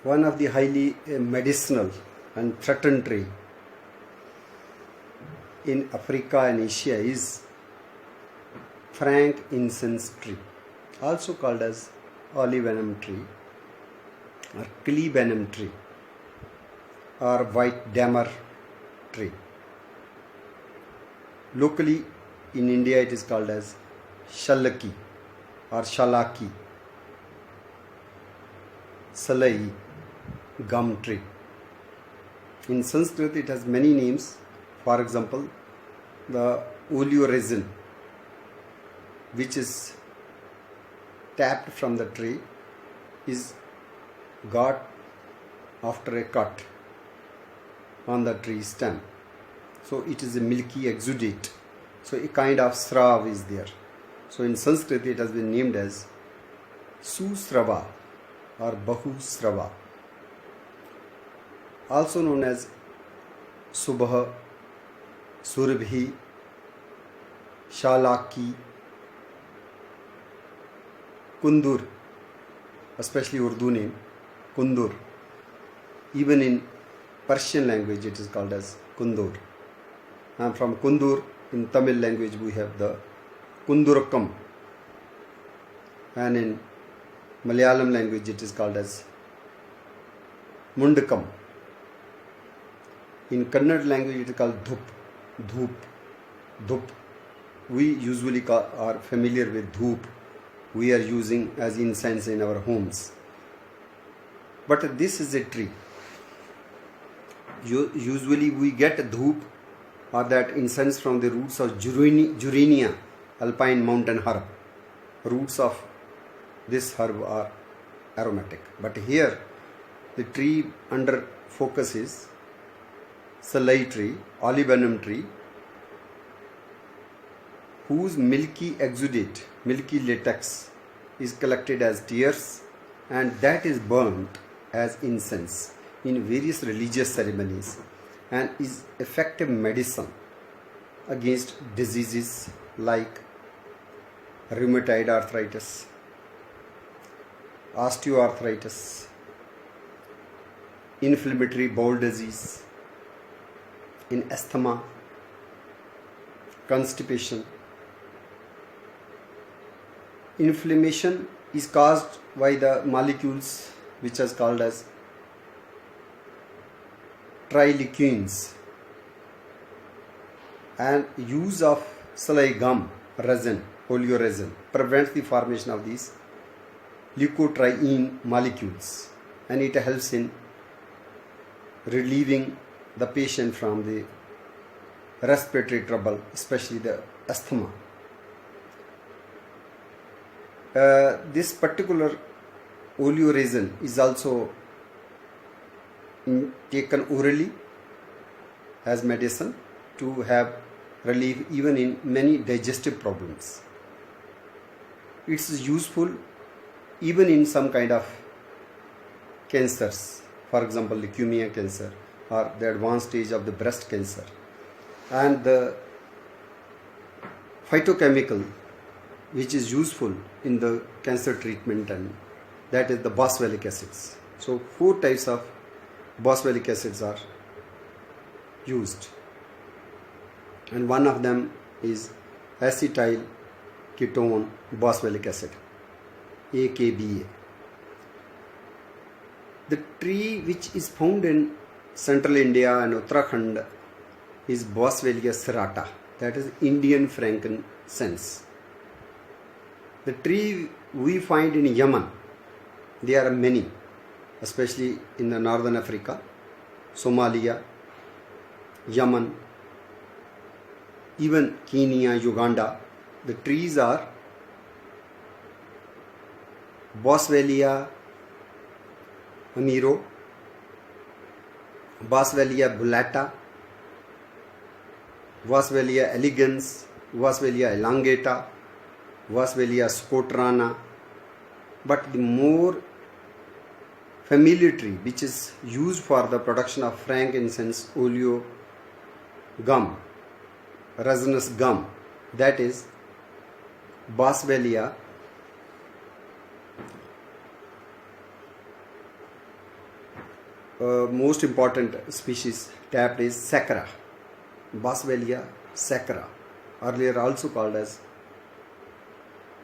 One of the highly medicinal and threatened tree in Africa and Asia is frankincense tree, also called as olibanum tree or clibanum tree or white damer tree. Locally in India it is called as shalaki or shalaki, salai, gum tree. In Sanskrit it has many names. For example, the oleoresin, which is tapped from the tree, is got after a cut on the tree stem. So it is a milky exudate. So a kind of srav is there. So in Sanskrit it has been named as susrava or bahusrava, also known as subha, surabhi, shalaki, kundur, especially Urdu name kundur. Even in Persian language it is called as kundur. And from kundur in Tamil language we have the kundurakam, and in Malayalam language it is called as mundakam. In Kannada language it is called dhup, dhoop, dhup. We usually are familiar with dhoop. We are using as incense in our homes. But this is a tree. Usually we get dhoop or that incense from the roots of Jurenia, alpine mountain herb. Roots of this herb are aromatic. But here the tree under focus is salai tree, olibanum tree, whose milky exudate, milky latex is collected as tears, and that is burnt as incense in various religious ceremonies and is effective medicine against diseases like rheumatoid arthritis, osteoarthritis, inflammatory bowel disease, in asthma, constipation. Inflammation is caused by the molecules which is called as trileucines, and use of salai gum resin, oleoresin, prevents the formation of these leukotriene molecules, and it helps in relieving the patient from the respiratory trouble, especially the asthma. This particular oleoresin is also taken orally as medicine to have relief even in many digestive problems. It's useful even in some kind of cancers, for example leukemia cancer or the advanced stage of the breast cancer. And the phytochemical which is useful in the cancer treatment, and that is the boswellic acids. So 4 types of boswellic acids are used, and one of them is acetyl ketone boswellic acid, AKBA. The tree which is found in central India and Uttarakhand is Boswellia serrata, that is Indian frankincense. The tree we find in Yemen, there are many, especially in the northern Africa, Somalia, Yemen, even Kenya, Uganda. The trees are Boswellia amiro, Boswellia bullata, Boswellia elegans, Boswellia elongata, Boswellia scotrana. But the more familiar tree which is used for the production of frankincense, oleo gum, resinous gum, that is Boswellia most important species tapped is sacra, Boswellia sacra, earlier also called as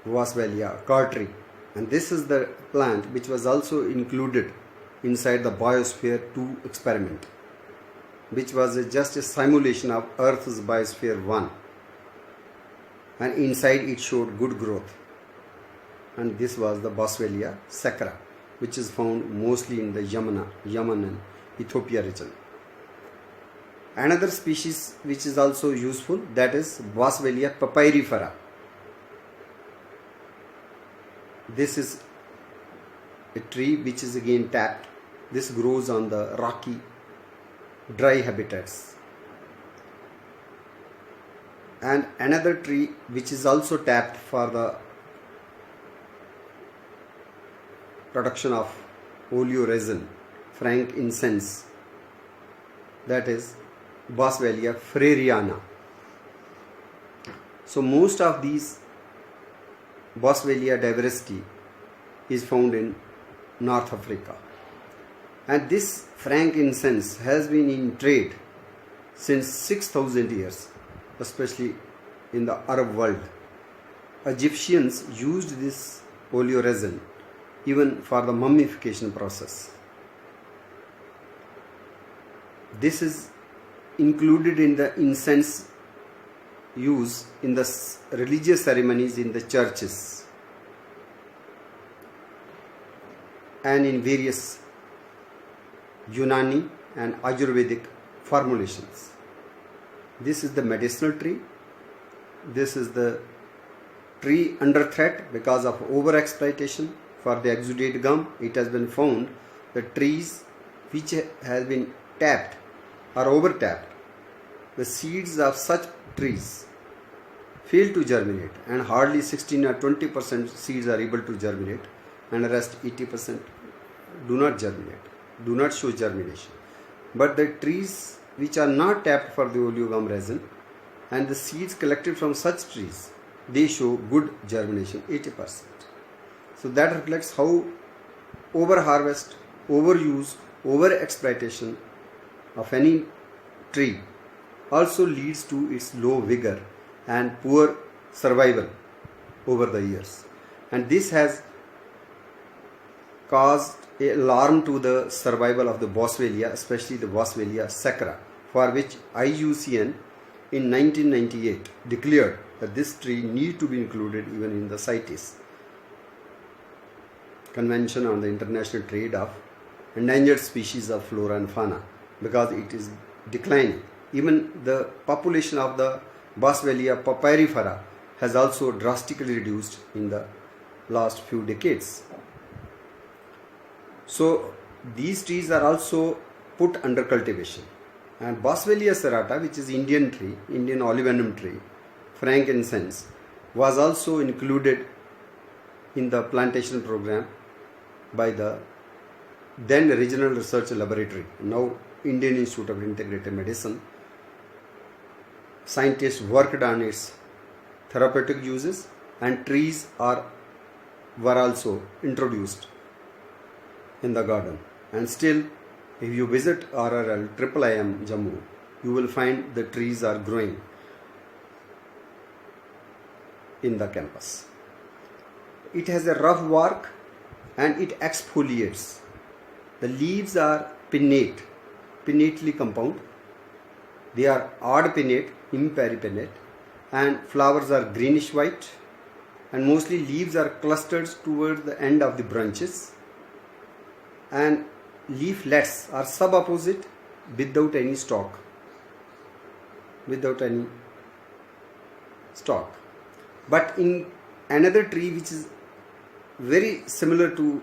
Boswellia carteri. And this is the plant which was also included inside the Biosphere 2 experiment, which was just a simulation of Earth's Biosphere 1, and inside it showed good growth. And this was the Boswellia sacra, which is found mostly in the Yemen and Ethiopia region. Another species which is also useful, that is Boswellia papyrifera. This is a tree which is again tapped. This grows on the rocky, dry habitats. And another tree which is also tapped for the production of oleoresin, frankincense, that is Boswellia freriana. So most of these Boswellia diversity is found in North Africa, and this frankincense has been in trade since 6,000 years, especially in the Arab world. Egyptians used this oleoresin even for the mummification process. This is included in the incense use in the religious ceremonies in the churches and in various Unani and Ayurvedic formulations. This is the medicinal tree. This is the tree under threat because of overexploitation for the exudate gum. It has been found that trees which have been tapped or overtapped, the seeds of such trees fail to germinate, and hardly 16 or 20% seeds are able to germinate, and the rest 80% do not germinate, do not show germination. But the trees which are not tapped for the oleogum resin and the seeds collected from such trees, they show good germination, 80%. So that reflects how over harvest, overuse, over exploitation of any tree also leads to its low vigor and poor survival over the years. And this has caused alarm to the survival of the Boswellia, especially the Boswellia sacra, for which IUCN in 1998 declared that this tree need to be included even in the CITES, Convention on the International Trade of Endangered Species of Flora and Fauna, because it is declining. Even the population of the Boswellia papyrifera has also drastically reduced in the last few decades. So these trees are also put under cultivation. And Boswellia serrata, which is Indian tree, Indian olibanum tree, frankincense, was also included in the plantation program by the then Regional Research Laboratory, now Indian Institute of Integrative Medicine. Scientists worked on its therapeutic uses, and trees were also introduced in the garden. And still, if you visit RRL IIIM Jammu, you will find the trees are growing in the campus. It has a rough bark and it exfoliates. The leaves are pinnately compound. They are odd pinnate, imparipinnate, and flowers are greenish white, and mostly leaves are clustered towards the end of the branches, and leaflets are subopposite without any stalk. But in another tree which is very similar to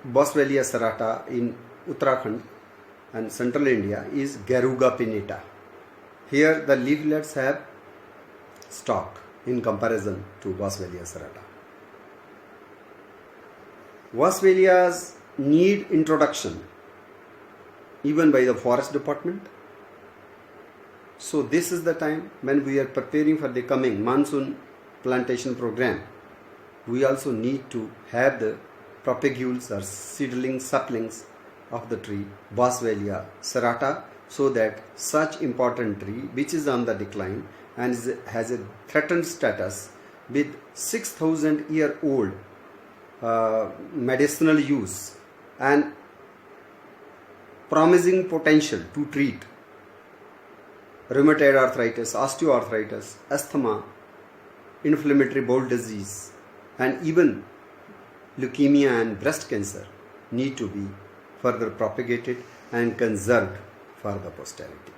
Boswellia serrata in Uttarakhand and central India is Garuga pinnata. Here the leaflets have stalk in comparison to Boswellia serrata. Boswellias need introduction even by the forest department. So this is the time when we are preparing for the coming monsoon plantation program. We also need to have the propagules or seedling saplings of the tree, Boswellia serrata, so that such important tree which is on the decline and has a threatened status with 6,000-year-old medicinal use and promising potential to treat rheumatoid arthritis, osteoarthritis, asthma, inflammatory bowel disease, and even leukemia and breast cancer need to be further propagated and conserved for the posterity.